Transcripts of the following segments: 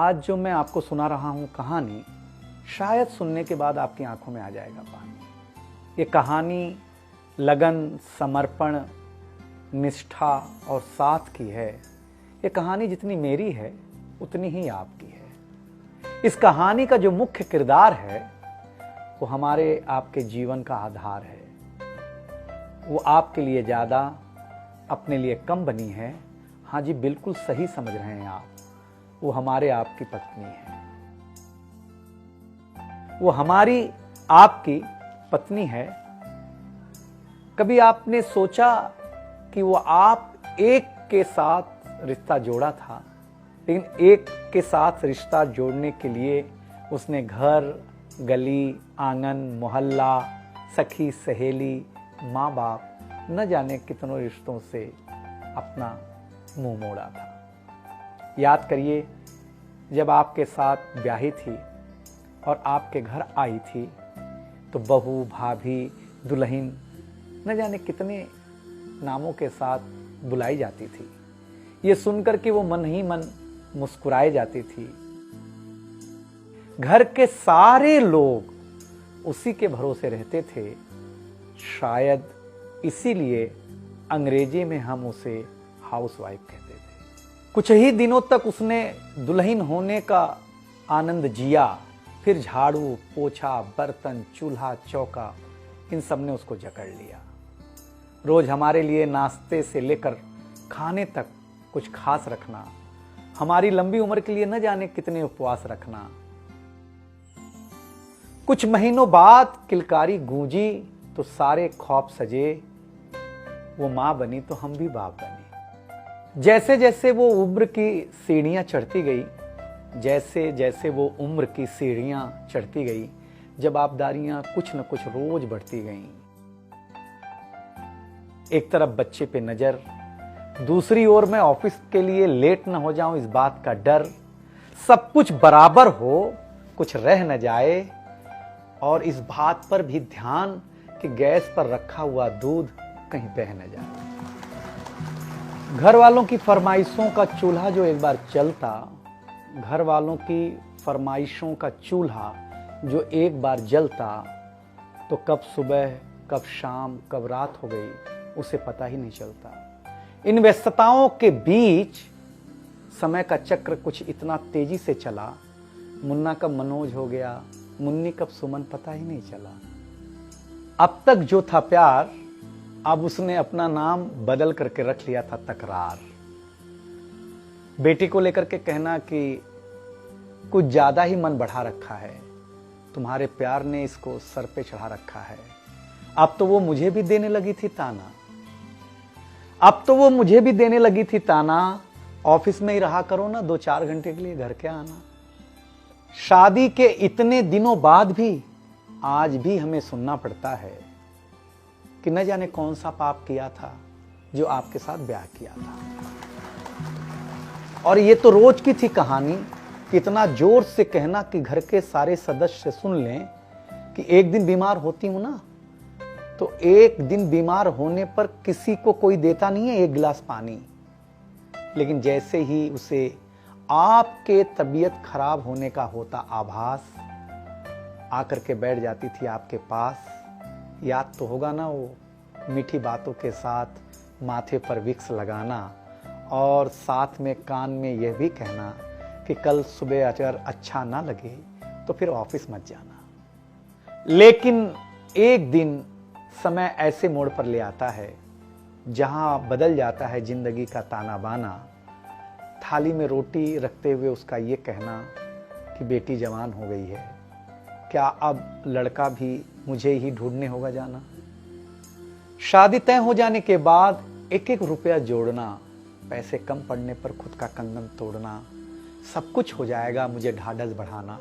आज जो मैं आपको सुना रहा हूं कहानी, शायद सुनने के बाद आपकी आंखों में आ जाएगा पानी। ये कहानी लगन, समर्पण, निष्ठा और साथ की है। ये कहानी जितनी मेरी है उतनी ही आपकी है। इस कहानी का जो मुख्य किरदार है वो हमारे आपके जीवन का आधार है। वो आपके लिए ज़्यादा, अपने लिए कम बनी है। हाँ जी, बिल्कुल सही समझ रहे हैं आप। वो हमारे आपकी पत्नी है। वो हमारी आपकी पत्नी है। कभी आपने सोचा कि वो आप एक के साथ रिश्ता जोड़ा था, लेकिन एक के साथ रिश्ता जोड़ने के लिए उसने घर, गली, आंगन, मोहल्ला, सखी, सहेली, माँ बाप, न जाने कितनों रिश्तों से अपना मुंह मोड़ा था। याद करिए, जब आपके साथ ब्याही थी और आपके घर आई थी तो बहू, भाभी, दुल्हन, न जाने कितने नामों के साथ बुलाई जाती थी। ये सुनकर कि वो मन ही मन मुस्कुराए जाती थी। घर के सारे लोग उसी के भरोसे रहते थे। शायद इसीलिए अंग्रेजी में हम उसे हाउसवाइफ कहते थे। कुछ ही दिनों तक उसने दुल्हन होने का आनंद जिया। फिर झाड़ू, पोछा, बर्तन, चूल्हा, चौका, इन सब ने उसको जकड़ लिया। रोज हमारे लिए नाश्ते से लेकर खाने तक कुछ खास रखना, हमारी लंबी उम्र के लिए न जाने कितने उपवास रखना। कुछ महीनों बाद किलकारी गूंजी तो सारे खौफ सजे। वो मां बनी तो हम भी बाप बने। जैसे जैसे वो उम्र की सीढ़ियां चढ़ती गई, जैसे जैसे वो उम्र की सीढ़ियां चढ़ती गई, जवाबदारियां कुछ न कुछ रोज बढ़ती गईं। एक तरफ बच्चे पे नजर, दूसरी ओर मैं ऑफिस के लिए लेट न हो जाऊं इस बात का डर। सब कुछ बराबर हो, कुछ रह न जाए, और इस बात पर भी ध्यान कि गैस पर रखा हुआ दूध कहीं बह न जाए। घर वालों की फरमाइशों का चूल्हा जो एक बार चलता, घर वालों की फरमाइशों का चूल्हा जो एक बार जलता, तो कब सुबह, कब शाम, कब रात हो गई उसे पता ही नहीं चलता। इन व्यस्तताओं के बीच समय का चक्र कुछ इतना तेजी से चला, मुन्ना कब मनोज हो गया, मुन्नी कब सुमन, पता ही नहीं चला। अब तक जो था प्यार, अब उसने अपना नाम बदल करके रख लिया था तकरार। बेटी को लेकर के कहना कि कुछ ज्यादा ही मन बढ़ा रखा है, तुम्हारे प्यार ने इसको सर पे चढ़ा रखा है। अब तो वो मुझे भी देने लगी थी ताना, अब तो वो मुझे भी देने लगी थी ताना, ऑफिस में ही रहा करो ना, 2-4 घंटे के लिए घर के आना। शादी के इतने दिनों बाद भी आज भी हमें सुनना पड़ता है कि न जाने कौन सा पाप किया था जो आपके साथ ब्याह किया था। और ये तो रोज की थी कहानी। इतना जोर से कहना कि घर के सारे सदस्य सुन लें कि एक दिन बीमार होती हूं ना, तो एक दिन बीमार होने पर किसी को कोई देता नहीं है 1 गिलास पानी, लेकिन जैसे ही उसे आपके तबीयत खराब होने का होता आभास, आकर के बैठ जाती थी आपके पास। याद तो होगा ना वो मीठी बातों के साथ माथे पर विक्स लगाना, और साथ में कान में यह भी कहना कि कल सुबह अगर अच्छा ना लगे तो फिर ऑफिस मत जाना। लेकिन एक दिन समय ऐसे मोड़ पर ले आता है जहां बदल जाता है जिंदगी का ताना बाना। थाली में रोटी रखते हुए उसका ये कहना कि बेटी जवान हो गई है, क्या अब लड़का भी मुझे ही ढूंढने होगा जाना। शादी तय हो जाने के बाद 1-1 रुपया जोड़ना, पैसे कम पड़ने पर खुद का कंगन तोड़ना, सब कुछ हो जाएगा मुझे ढाढ़स बढ़ाना,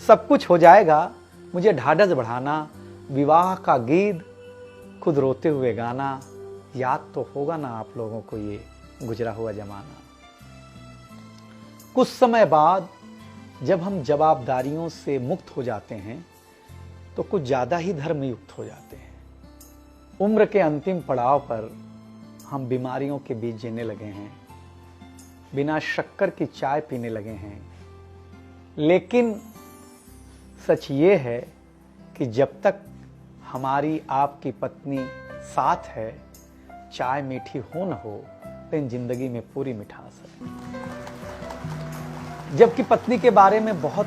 सब कुछ हो जाएगा मुझे ढाढ़स बढ़ाना। विवाह का गीत खुद रोते हुए गाना। याद तो होगा ना आप लोगों को ये गुजरा हुआ जमाना। कुछ समय बाद जब हम जवाबदारियों से मुक्त हो जाते हैं तो कुछ ज्यादा ही धर्मयुक्त हो जाते हैं। उम्र के अंतिम पड़ाव पर हम बीमारियों के बीच जीने लगे हैं। बिना शक्कर की चाय पीने लगे हैं। लेकिन सच ये है कि जब तक हमारी आपकी पत्नी साथ है, चाय मीठी हो न हो, लेकिन जिंदगी में पूरी मिठास है। जबकि पत्नी के बारे में बहुत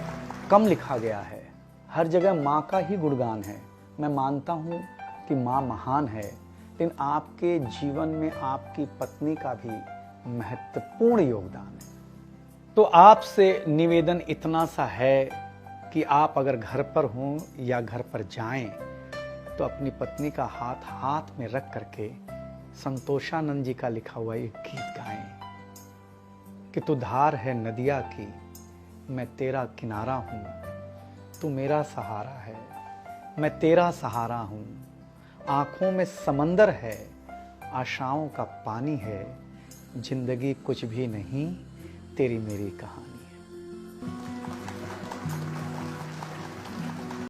कम लिखा गया है, हर जगह माँ का ही गुणगान है। मैं मानता हूँ कि माँ महान है, लेकिन आपके जीवन में आपकी पत्नी का भी महत्वपूर्ण योगदान है। तो आपसे निवेदन इतना सा है कि आप अगर घर पर हों या घर पर जाएं तो अपनी पत्नी का हाथ हाथ में रख करके संतोषानंद जी का लिखा हुआ एक गीत गाएं कि तू धार है नदिया की, मैं तेरा किनारा हूं, तू मेरा सहारा है, मैं तेरा सहारा हूं, आंखों में समंदर है, आशाओं का पानी है, जिंदगी कुछ भी नहीं, तेरी मेरी कहानी।